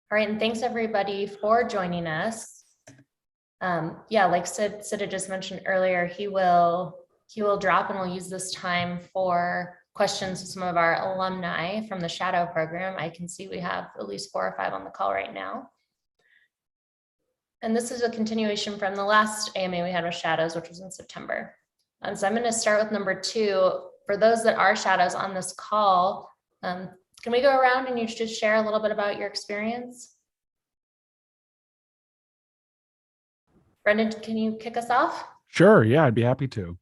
All right, and thanks everybody for joining us. Yeah, like Sid had just mentioned earlier, he will drop and we'll use this time for questions with some of our alumni from the Shadow program. I can see we have at least 4 or 5 on the call right now. And this is a continuation from the last AMA we had with Shadows, which was in September. And so I'm going to start with number 2. For those that are Shadows on this call, can we go around and you just share a little bit about your experience? Brendan, can you kick us off? Sure. Yeah, I'd be happy to.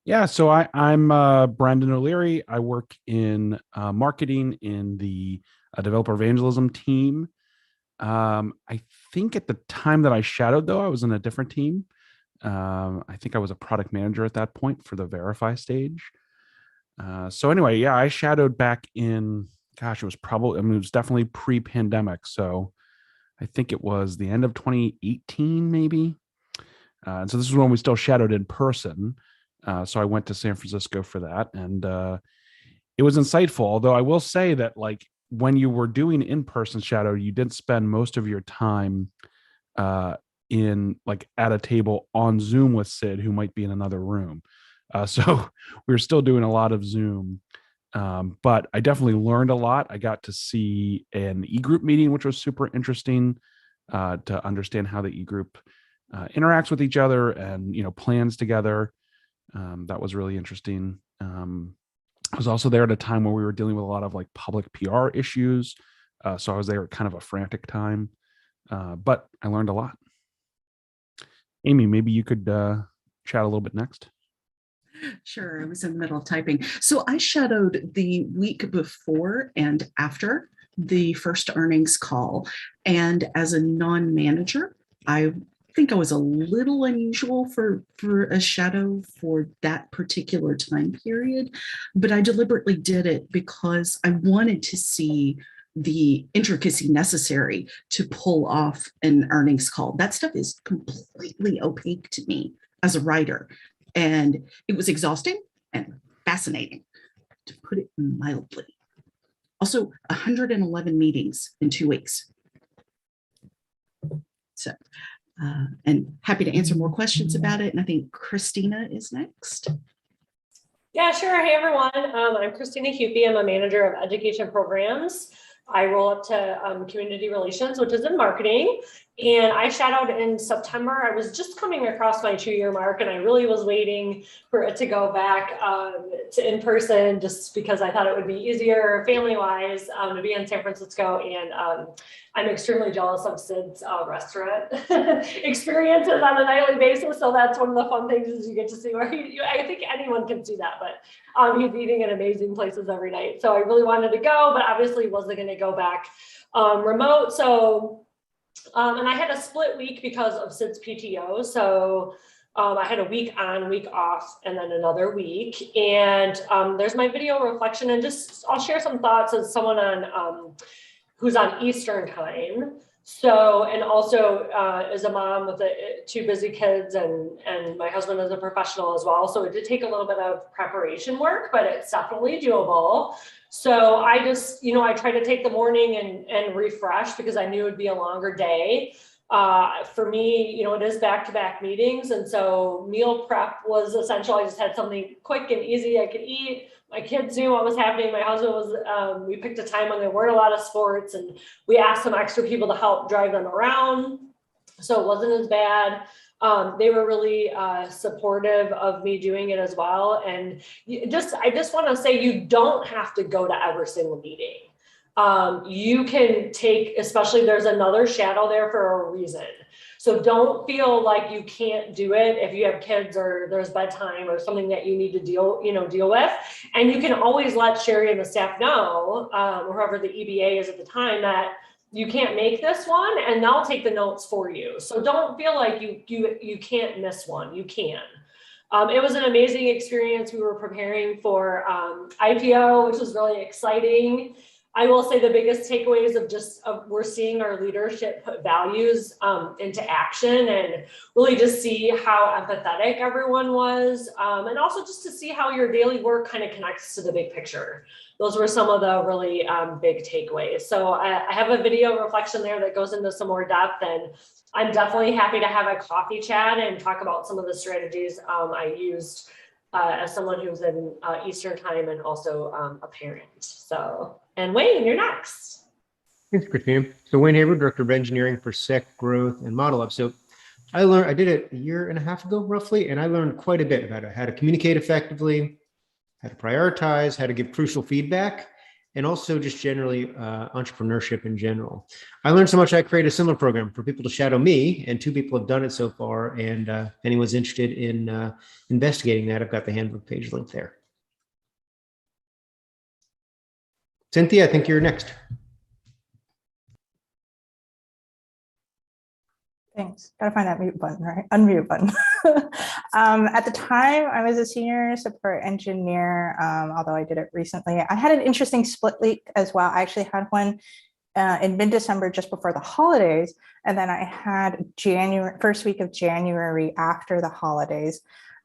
Yeah, so I'm Brendan O'Leary. I work in marketing in the developer evangelism team. I think at the time that I shadowed, though, I was in a different team. I think I was a product manager at that point for the verify stage. So anyway, yeah, I shadowed back in, gosh, it was probably, I mean, it was definitely pre-pandemic. So I think it was the end of 2018, maybe. And so this is when we still shadowed in person. So I went to San Francisco for that, and it was insightful. Although I will say that, like, when you were doing in-person shadow, you did spend most of your time in like at a table on Zoom with Sid, who might be in another room. So we were still doing a lot of Zoom, but I definitely learned a lot. I got to see an e-group meeting, which was super interesting to understand how the e-group interacts with each other and plans together. That was really interesting. I was also there at a time where we were dealing with a lot of like public PR issues, so I was there at kind of a frantic time, but I learned a lot. Amy, maybe you could chat a little bit next. Sure, I was in the middle of typing. So I shadowed the week before and after the first earnings call, and as a non-manager, I think I was a little unusual for a shadow for that particular time period, but I deliberately did it because I wanted to see the intricacy necessary to pull off an earnings call. That stuff is completely opaque to me as a writer, and it was exhausting and fascinating, to put it mildly. Also, 111 meetings in 2 weeks. So and happy to answer more questions about it. And I think Christina is next. Yeah, sure. Hey, everyone. I'm Christina Huppy. I'm a manager of education programs. I roll up to community relations, which is in marketing. And I shadowed in September. I was just coming across my 2-year mark, and I really was waiting for it to go back to in person, just because I thought it would be easier family-wise to be in San Francisco. And I'm extremely jealous of Sid's restaurant experiences on a nightly basis. So that's one of the fun things, is you get to see where I think anyone can see that, but he's eating at amazing places every night. So I really wanted to go, but obviously wasn't going to go back remote. So and I had a split week because of Sid's PTO. So I had a week on, week off, and then another week. And there's my video reflection, and I'll share some thoughts as someone on who's on Eastern time. So, and also as a mom with 2 busy kids, and my husband is a professional as well. So it did take a little bit of preparation work, but it's definitely doable. So I just, I try to take the morning and refresh, because I knew it would be a longer day. For me, it is back-to-back meetings. And so meal prep was essential. I just had something quick and easy I could eat. My kids knew what was happening. My husband was, we picked a time when there weren't a lot of sports, and we asked some extra people to help drive them around. So it wasn't as bad. They were really supportive of me doing it as well. And I just want to say, you don't have to go to every single meeting. You can take, especially there's another shadow there for a reason. So don't feel like you can't do it if you have kids or there's bedtime or something that you need to deal with. And you can always let Sherry and the staff know, or whoever the EBA is at the time, that you can't make this one, and they'll take the notes for you. So don't feel like you can't miss one. You can. It was an amazing experience. We were preparing for IPO, which was really exciting. I will say the biggest takeaways of we're seeing our leadership put values into action, and really just see how empathetic everyone was, and also just to see how your daily work kind of connects to the big picture. those were some of the really big takeaways. So I have a video reflection there that goes into some more depth, and I'm definitely happy to have a coffee chat and talk about some of the strategies I used as someone who's in Eastern time and also a parent. So, and Wayne, you're next. Thanks, Christina. So Wayne Hayward, Director of Engineering for SEC Growth and Model Up. So I did it a year and a half ago, roughly, and I learned quite a bit about how to communicate effectively, how to prioritize, how to give crucial feedback, and also just generally entrepreneurship in general. I learned so much I created a similar program for people to shadow me, and 2 people have done it so far. And if anyone's interested in investigating that, I've got the handbook page link there. Cynthia, I think you're next. Thanks. Gotta find that mute button, right? Unmute button. At the time, I was a senior support engineer, although I did it recently. I had an interesting split week as well. I actually had one in mid-December just before the holidays. And then I had first week of January after the holidays.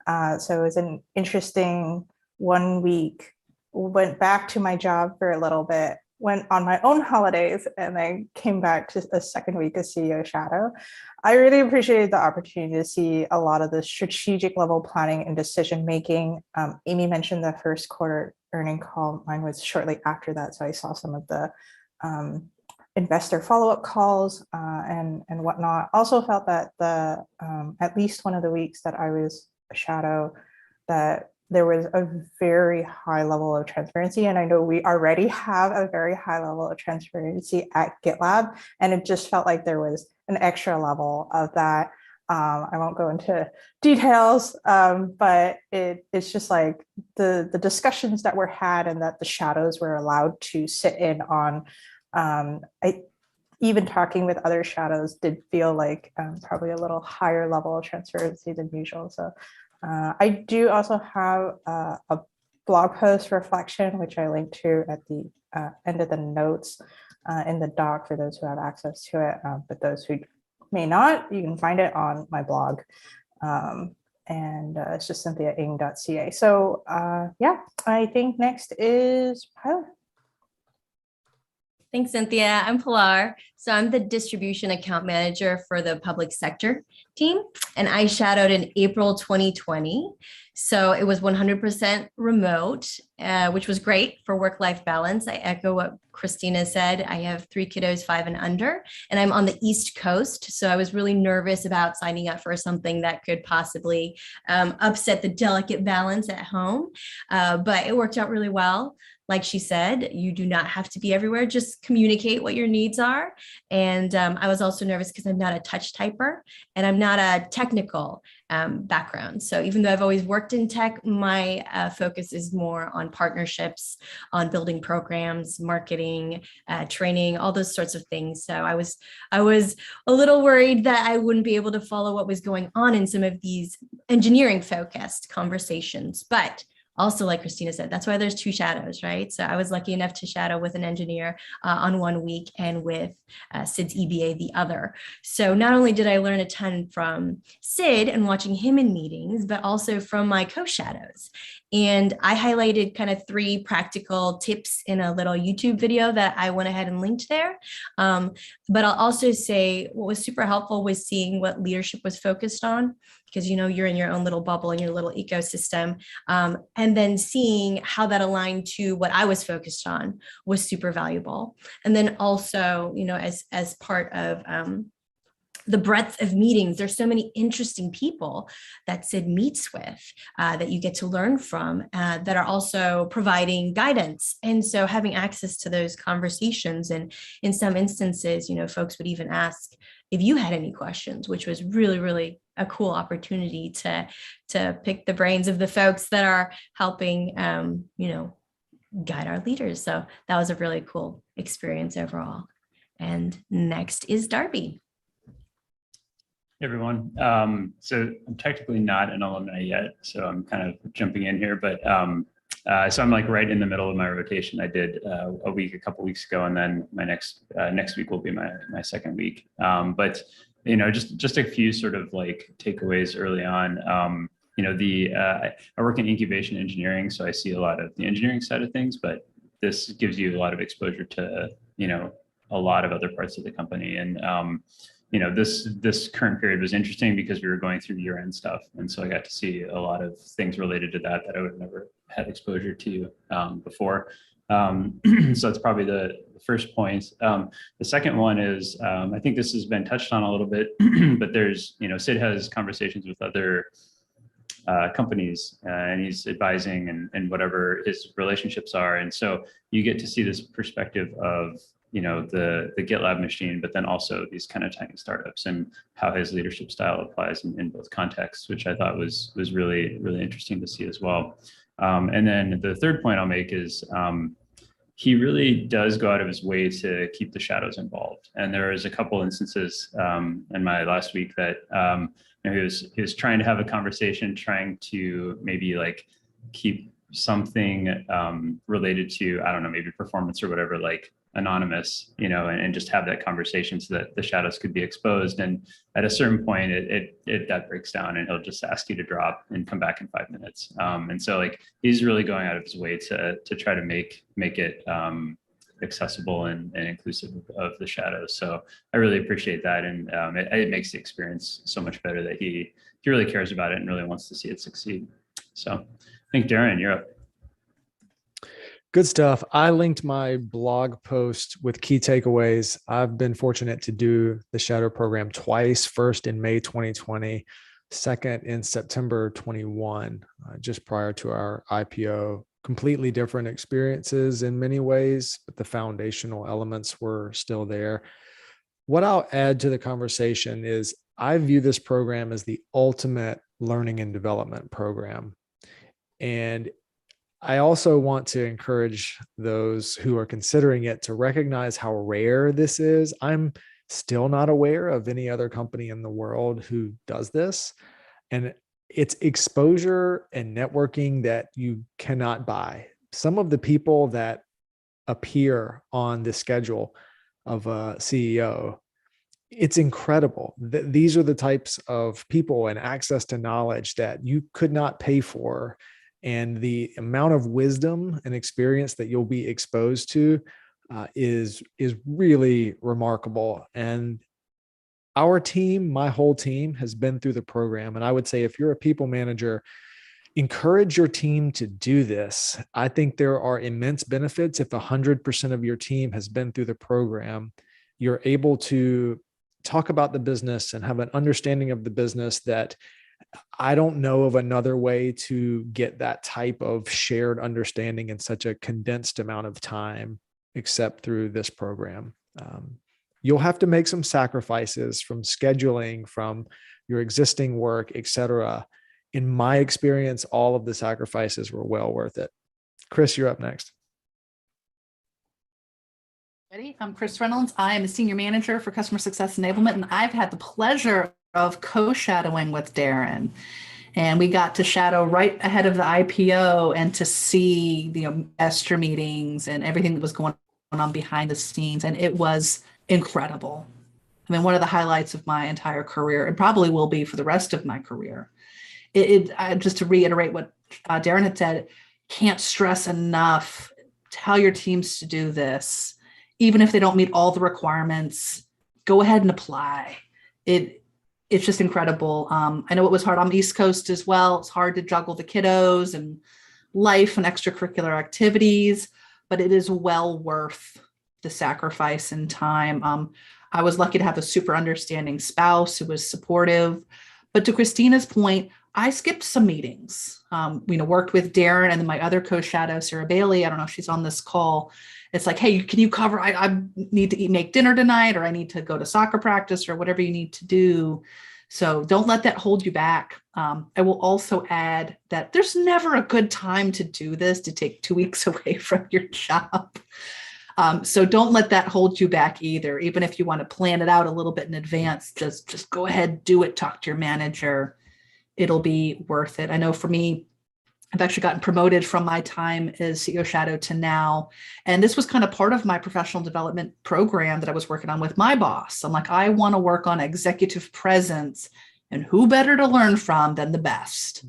So it was an interesting 1 week. Went back to my job for a little bit, went on my own holidays, and then came back to a second week of CEO Shadow. I really appreciated the opportunity to see a lot of the strategic level planning and decision making. Amy mentioned the first quarter earning call. Mine was shortly after that, so I saw some of the investor follow-up calls and whatnot. Also felt that the at least one of the weeks that I was a Shadow, that there was a very high level of transparency. And I know we already have a very high level of transparency at GitLab. And it just felt like there was an extra level of that. I won't go into details, but it's just like the discussions that were had and that the shadows were allowed to sit in on. Even talking with other shadows did feel like probably a little higher level of transparency than usual. So I do also have a blog post reflection, which I linked to at the end of the notes in the doc for those who have access to it. But those who may not, you can find it on my blog. And it's just cynthiaing.ca. So yeah, I think next is Pilar. Thanks, Cynthia. I'm Pilar. So I'm the distribution account manager for the public sector team, and I shadowed in April 2020. So it was 100% remote, which was great for work-life balance. I echo what Christina said. I have 3 kiddos, 5 and under, and I'm on the East Coast. So I was really nervous about signing up for something that could possibly upset the delicate balance at home. But it worked out really well. Like she said, you do not have to be everywhere, just communicate what your needs are. And I was also nervous because I'm not a touch typer and I'm not a technical background. So even though I've always worked in tech, my focus is more on partnerships, on building programs, marketing, training, all those sorts of things. So I was a little worried that I wouldn't be able to follow what was going on in some of these engineering focused conversations. But also, like Christina said, that's why there's 2 shadows, right? So I was lucky enough to shadow with an engineer on 1 week and with Sid's EBA the other. So not only did I learn a ton from Sid and watching him in meetings, but also from my co-shadows. And I highlighted kind of 3 practical tips in a little YouTube video that I went ahead and linked there. But I'll also say what was super helpful was seeing what leadership was focused on, because you're in your own little bubble, in your little ecosystem. And then seeing how that aligned to what I was focused on was super valuable. And then also, as part of the breadth of meetings, there's so many interesting people that Sid meets with that you get to learn from that are also providing guidance. And so having access to those conversations, and in some instances, folks would even ask if you had any questions, which was really, really a cool opportunity to pick the brains of the folks that are helping, guide our leaders. So that was a really cool experience overall. And next is Darby. Hey everyone. So I'm technically not an alumni yet, so I'm kind of jumping in here, but so I'm like right in the middle of my rotation. I did a couple weeks ago, and then my next week will be my second week. But just a few sort of like takeaways early on. I work in incubation engineering, so I see a lot of the engineering side of things, but this gives you a lot of exposure to, a lot of other parts of the company. And, this current period was interesting because we were going through year-end stuff. And so I got to see a lot of things related to that I would have never had exposure to before. So that's probably the first point. The second one is, I think this has been touched on a little bit, but there's, Sid has conversations with other companies and he's advising and whatever his relationships are. And so you get to see this perspective of, the GitLab machine, but then also these kind of tiny startups and how his leadership style applies in both contexts, which I thought was really, really interesting to see as well. And then the third point I'll make is he really does go out of his way to keep the shadows involved. And there was a couple instances in my last week that he was trying to have a conversation, trying to maybe like keep something related to, I don't know, maybe performance or whatever, like anonymous, and just have that conversation so that the shadows could be exposed. And at a certain point, that breaks down and he'll just ask you to drop and come back in 5 minutes. And so like he's really going out of his way to try to make it accessible and inclusive of the shadows. So I really appreciate that. And it makes the experience so much better that he really cares about it and really wants to see it succeed. So I think Darren, you're up. Good stuff. I linked my blog post with key takeaways. I've been fortunate to do the Shadow program twice, first in May 2020, second in September 21, just prior to our IPO. Completely different experiences in many ways, but the foundational elements were still there. What I'll add to the conversation is I view this program as the ultimate learning and development program. And I also want to encourage those who are considering it to recognize how rare this is. I'm still not aware of any other company in the world who does this. And it's exposure and networking that you cannot buy. Some of the people that appear on the schedule of a CEO, it's incredible. These are the types of people and access to knowledge that you could not pay for. And the amount of wisdom and experience that you'll be exposed to is really remarkable. And our team, my whole team, has been through the program. And I would say if you're a people manager, encourage your team to do this. I think there are immense benefits if 100% of your team has been through the program. You're able to talk about the business and have an understanding of the business that I don't know of another way to get that type of shared understanding in such a condensed amount of time, except through this program. You'll have to make some sacrifices from scheduling, from your existing work, et cetera. In my experience, all of the sacrifices were well worth it. Chris, you're up next. I'm Chris Reynolds. I am a senior manager for customer success enablement, and I've had the pleasure of co-shadowing with Darren. And we got to shadow right ahead of the IPO and to see the investor meetings and everything that was going on behind the scenes. And it was incredible. I mean, one of the highlights of my entire career, and probably will be for the rest of my career. Just to reiterate what Darren had said, can't stress enough, tell your teams to do this. Even if they don't meet all the requirements, go ahead and apply. It's just incredible. I know it was hard on the East Coast as well. It's hard to juggle the kiddos and life and extracurricular activities, but it is well worth the sacrifice and time. I was lucky to have a super understanding spouse who was supportive. But to Christina's point, I skipped some meetings, worked with Darren and then my other co-shadow, Sarah Bailey. I don't know if she's on this call. It's like, hey, can you cover, I need to make dinner tonight, or I need to go to soccer practice, or whatever you need to do. So don't let that hold you back. I will also add that there's never a good time to do this, to take 2 weeks away from your job. So don't let that hold you back either. Even if you want to plan it out a little bit in advance, just go ahead, do it, talk to your manager. It'll be worth it. I know for me, I've actually gotten promoted from my time as CEO Shadow to now. And this was kind of part of my professional development program that I was working on with my boss. I'm like, I want to work on executive presence, and who better to learn from than the best?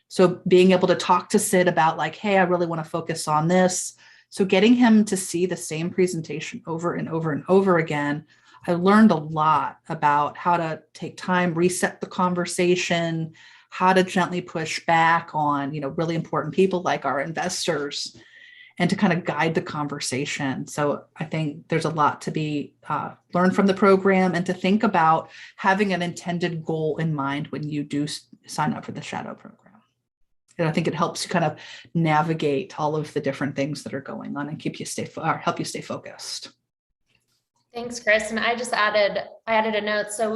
So being able to talk to Sid about like, hey, I really want to focus on this. So getting him to see the same presentation over and over and over again, I learned a lot about how to take time, reset the conversation, how to gently push back on, really important people like our investors, and to kind of guide the conversation. So I think there's a lot to be learned from the program, and to think about having an intended goal in mind when you do sign up for the shadow program. And I think it helps you kind of navigate all of the different things that are going on and help you stay focused. Thanks, Chris. And I added a note. So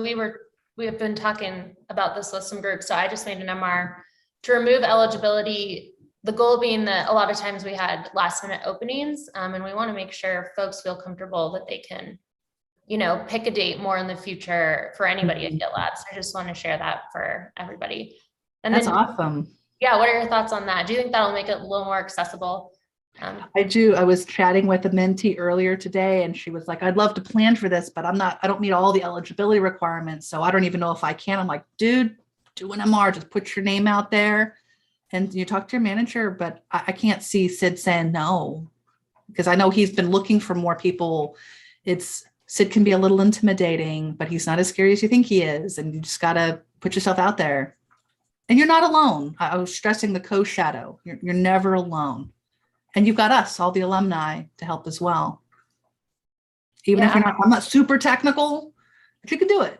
we have been talking about this with some groups. So I just made an MR to remove eligibility. The goal being that a lot of times we had last minute openings, and we want to make sure folks feel comfortable that they can, pick a date more in the future for anybody at GitLab. So I just want to share that for everybody. And That's then, awesome. Yeah, what are your thoughts on that? Do you think that'll make it a little more accessible? I do. I was chatting with a mentee earlier today, and she was like, I'd love to plan for this, but I don't meet all the eligibility requirements. So I don't even know if I can. I'm like, dude, do an MR, just put your name out there and you talk to your manager. But I can't see Sid saying no, because I know he's been looking for more people. Sid can be a little intimidating, but he's not as scary as you think he is. And you just got to put yourself out there. And you're not alone. I was stressing the co-shadow. You're never alone. And you've got us, all the alumni, to help as well. Even if I'm not super technical, but you can do it.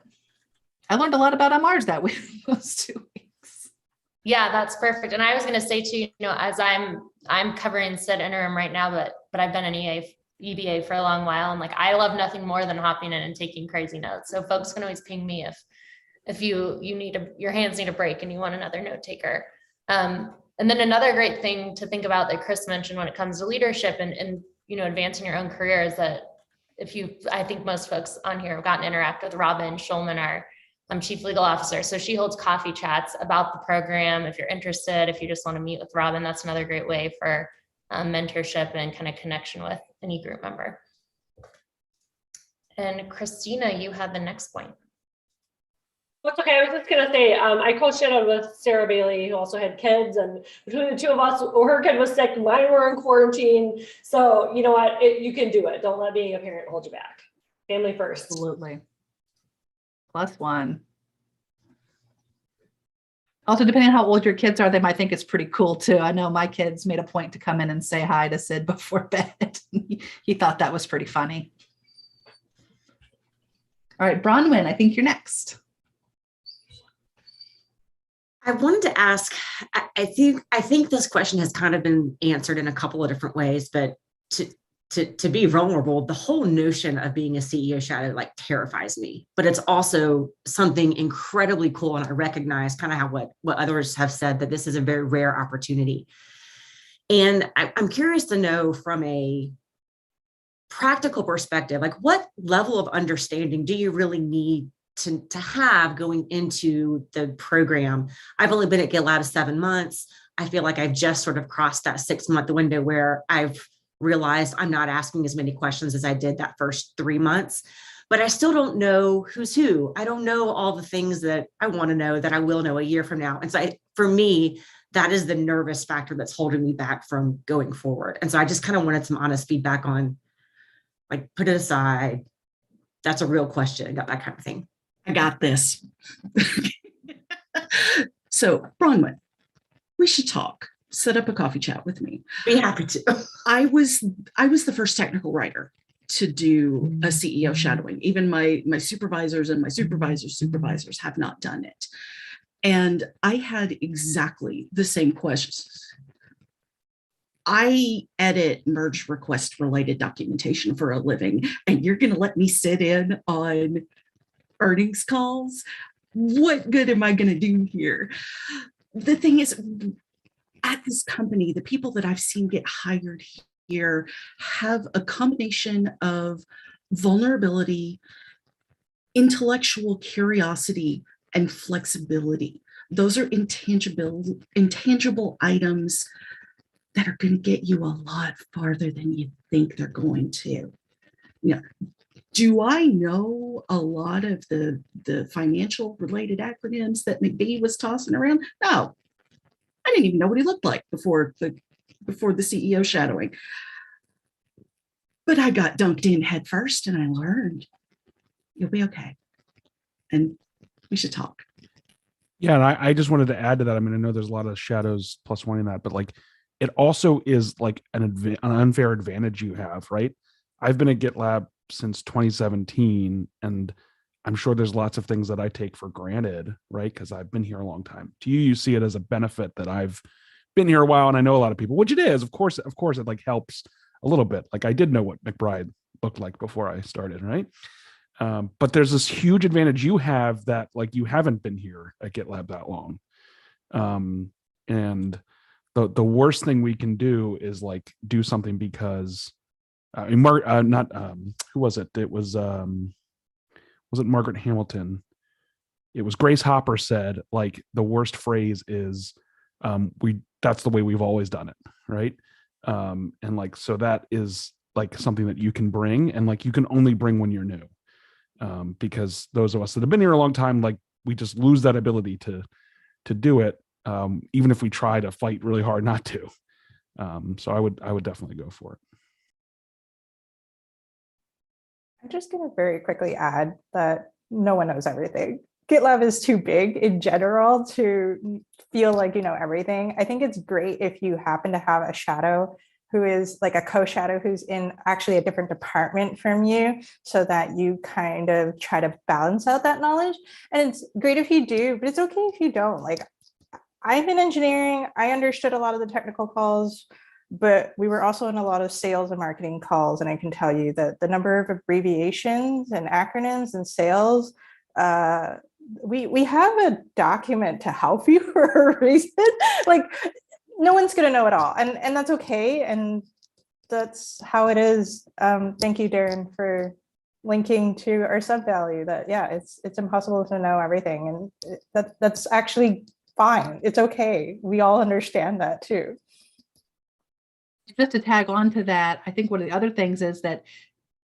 I learned a lot about MRs that week, those 2 weeks. Yeah, that's perfect. And I was going to say too, as I'm covering Sid interim right now, but I've been an EBA for a long while. And like, I love nothing more than hopping in and taking crazy notes. So folks can always ping me if your hands need a break and you want another note taker. And then another great thing to think about that Chris mentioned when it comes to leadership and advancing your own career is that I think most folks on here have gotten to interact with Robin Schulman, our chief legal officer. So she holds coffee chats about the program. If you're interested, if you just want to meet with Robin, that's another great way for mentorship and kind of connection with any group member. And Christina, you had the next point. That's okay. I was just going to say, I co-shadowed with Sarah Bailey, who also had kids, and between the two of us, her kid was sick, mine were in quarantine. So you know what, you can do it. Don't let being a parent hold you back. Family first. Absolutely. +1. Also, depending on how old your kids are, they might think it's pretty cool too. I know my kids made a point to come in and say hi to Sid before bed. He thought that was pretty funny. All right, Bronwyn, I think you're next. I wanted to ask, I think this question has kind of been answered in a couple of different ways, but to be vulnerable, the whole notion of being a CEO shadow like terrifies me, but it's also something incredibly cool. And I recognize kind of how what others have said, that this is a very rare opportunity. And I'm curious to know from a practical perspective, like what level of understanding do you really need to have going into the program? I've only been at GitLab 7 months. I feel like I've just sort of crossed that 6-month window where I've realized I'm not asking as many questions as I did that first 3 months, but I still don't know who's who. I don't know all the things that I want to know that I will know a year from now. And so for me, that is the nervous factor that's holding me back from going forward. And so I just kind of wanted some honest feedback on, like, put it aside. That's a real question, that kind of thing. I got this. So, Bronwyn, we should talk. Set up a coffee chat with me. Be happy to. I was the first technical writer to do a CEO shadowing. Even my supervisors and my supervisors have not done it. And I had exactly the same questions. I edit merge request related documentation for a living, and you're going to let me sit in on earnings calls? What good am I going to do here? The thing is, at this company, the people that I've seen get hired here have a combination of vulnerability, intellectual curiosity, and flexibility. Those are intangible items that are going to get you a lot farther than you think they're going to. Do I know a lot of the financial related acronyms that McBee was tossing around? No, I didn't even know what he looked like before the CEO shadowing. but I got dunked in head first and I learned. You'll be okay. And we should talk. Yeah, and I just wanted to add to that. I mean, I know there's a lot of shadows plus one in that, but like it also is like an unfair advantage you have, right? I've been at GitLab since 2017, and I'm sure there's lots of things that I take for granted, right? Because I've been here a long time. To you, you see it as a benefit that I've been here a while and I know a lot of people, which it is, of course, it like helps a little bit. Like I did know what McBride looked like before I started, right? But there's this huge advantage you have that like you haven't been here at GitLab that long. And the worst thing we can do is like do something because who was it? It was it Margaret Hamilton? It was Grace Hopper said like the worst phrase is that's the way we've always done it, right? And like so that is like something that you can bring, and like you can only bring when you're new. Because those of us that have been here a long time, like we just lose that ability to do it, even if we try to fight really hard not to. So I would definitely go for it. I'm just going to very quickly add that no one knows everything. GitLab is too big in general to feel like you know everything. I think it's great if you happen to have a shadow who is like a co-shadow who's in actually a different department from you, so that you kind of try to balance out that knowledge. And it's great if you do, but it's okay if you don't. Like I'm in engineering, I understood a lot of the technical calls, but we were also in a lot of sales and marketing calls. And I can tell you that the number of abbreviations and acronyms and sales, we have a document to help you for a reason. Like no one's going to know it all, and that's okay, and that's how it is. Thank you, Darren, for linking to our sub value that it's impossible to know everything, and that's actually fine. It's okay. We all understand that too. Just to tag on to that, I think one of the other things is that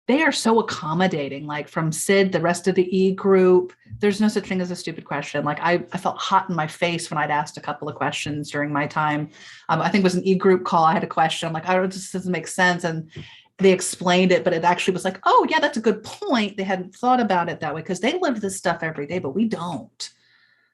they are so accommodating, like from Sid, the rest of the E group, there's no such thing as a stupid question. Like I felt hot in my face when I'd asked a couple of questions during my time. I think it was an E group call. I had a question. I'm like, oh, this doesn't make sense. And they explained it, but it actually was like, oh yeah, that's a good point. They hadn't thought about it that way because they live this stuff every day, but we don't.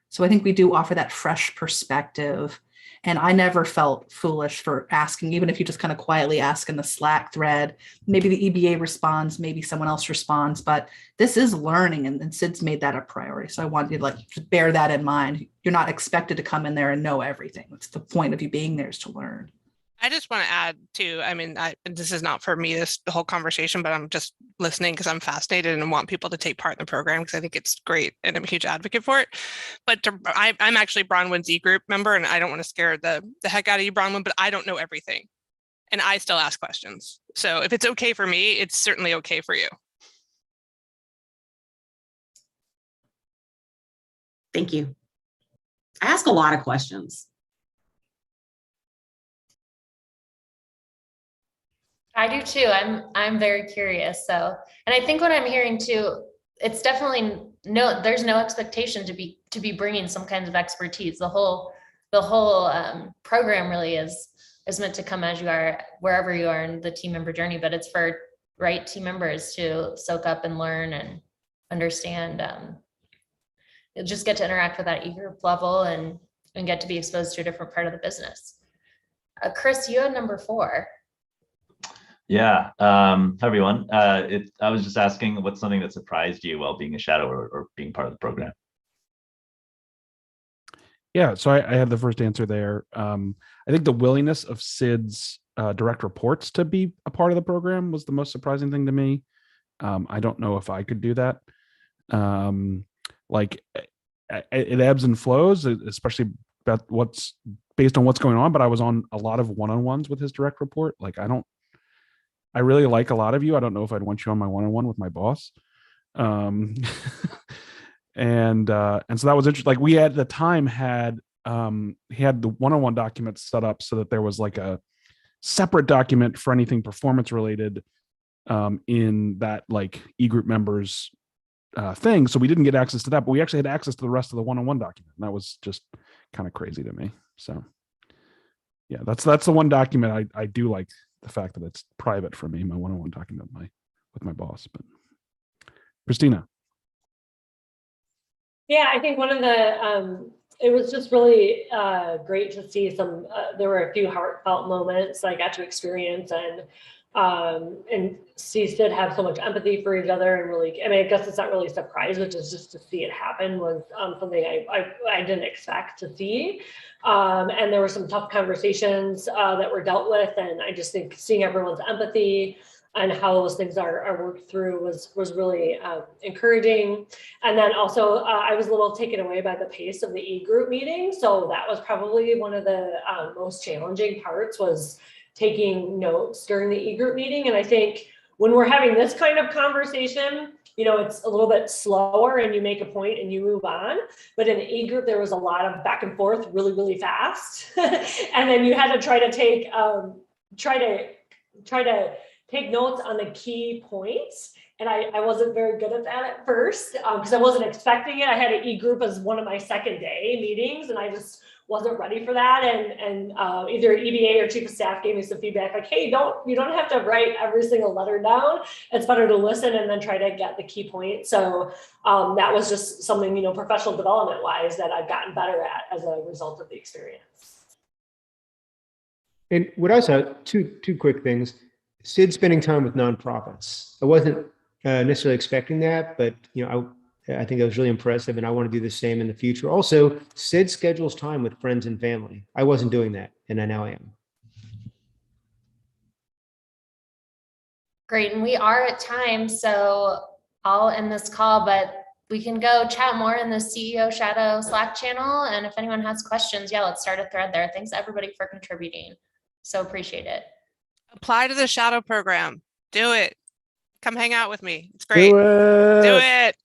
So I think we do offer that fresh perspective. And I never felt foolish for asking, even if you just kind of quietly ask in the Slack thread, maybe the EBA responds, maybe someone else responds, but this is learning, and Sid's made that a priority. So I want you to like just bear that in mind. You're not expected to come in there and know everything. It's the point of you being there is to learn. I just want to add too, I mean, this is not for me, the whole conversation, but I'm just listening because I'm fascinated and want people to take part in the program because I think it's great and I'm a huge advocate for it. But I'm actually Bronwyn's E-group member, and I don't want to scare the heck out of you, Bronwyn, but I don't know everything. And I still ask questions. So if it's okay for me, it's certainly okay for you. Thank you. I ask a lot of questions. I do too. I'm very curious. So, and I think what I'm hearing too, it's definitely there's no expectation to be bringing some kinds of expertise. The whole program really is meant to come as you are, wherever you are in the team member journey, but it's for team members to soak up and learn and understand. You'll just get to interact with that e-group level and get to be exposed to a different part of the business. Chris, you had number 4. Yeah. Hi, everyone. I was just asking what's something that surprised you while being a shadow or being part of the program? Yeah, so I had the first answer there. I think the willingness of Sid's direct reports to be a part of the program was the most surprising thing to me. I don't know if I could do that. Like it ebbs and flows, especially about what's based on what's going on. But I was on a lot of one-on-ones with his direct report. Like I really like a lot of you. I don't know if I'd want you on my one-on-one with my boss. And so that was interesting. Like we at the time had he had the one-on-one documents set up so that there was like a separate document for anything performance related in that like e-group members thing. So we didn't get access to that, but we actually had access to the rest of the one-on-one document. And that was just kind of crazy to me. So yeah, that's the one document I do like the fact that it's private for me, my one-on-one talking about with my boss. But Christina. Yeah, I think one of the, it was just really great to see some, there were a few heartfelt moments I got to experience, and see Sid have so much empathy for each other, and really, I mean, I guess it's not really a surprise, but just to see it happen was something I didn't expect to see. And there were some tough conversations that were dealt with, and I just think seeing everyone's empathy and how those things are worked through was really encouraging. And then also I was a little taken away by the pace of the e-group meeting. So that was probably one of the most challenging parts, was taking notes during the e-group meeting. And I think when we're having this kind of conversation, you know, it's a little bit slower and you make a point and you move on. But in the e-group, there was a lot of back and forth really, really fast. And then you had to try to take take notes on the key points. And I wasn't very good at that at first because I wasn't expecting it. I had an e-group as one of my second day meetings, and I just wasn't ready for that. And either EBA or chief of staff gave me some feedback like, hey, you don't have to write every single letter down. It's better to listen and then try to get the key point. So that was just something, you know, professional development wise that I've gotten better at as a result of the experience. And what I saw, two quick things. Sid spending time with nonprofits. I wasn't necessarily expecting that, but you know, I think that was really impressive, and I want to do the same in the future. Also, Sid schedules time with friends and family. I wasn't doing that, and I now am. Great, and we are at time, so I'll end this call, but we can go chat more in the CEO Shadow Slack channel. And if anyone has questions, yeah, let's start a thread there. Thanks everybody for contributing. So appreciate it. Apply to the shadow program. Do it. Come hang out with me. It's great. Do it. Do it.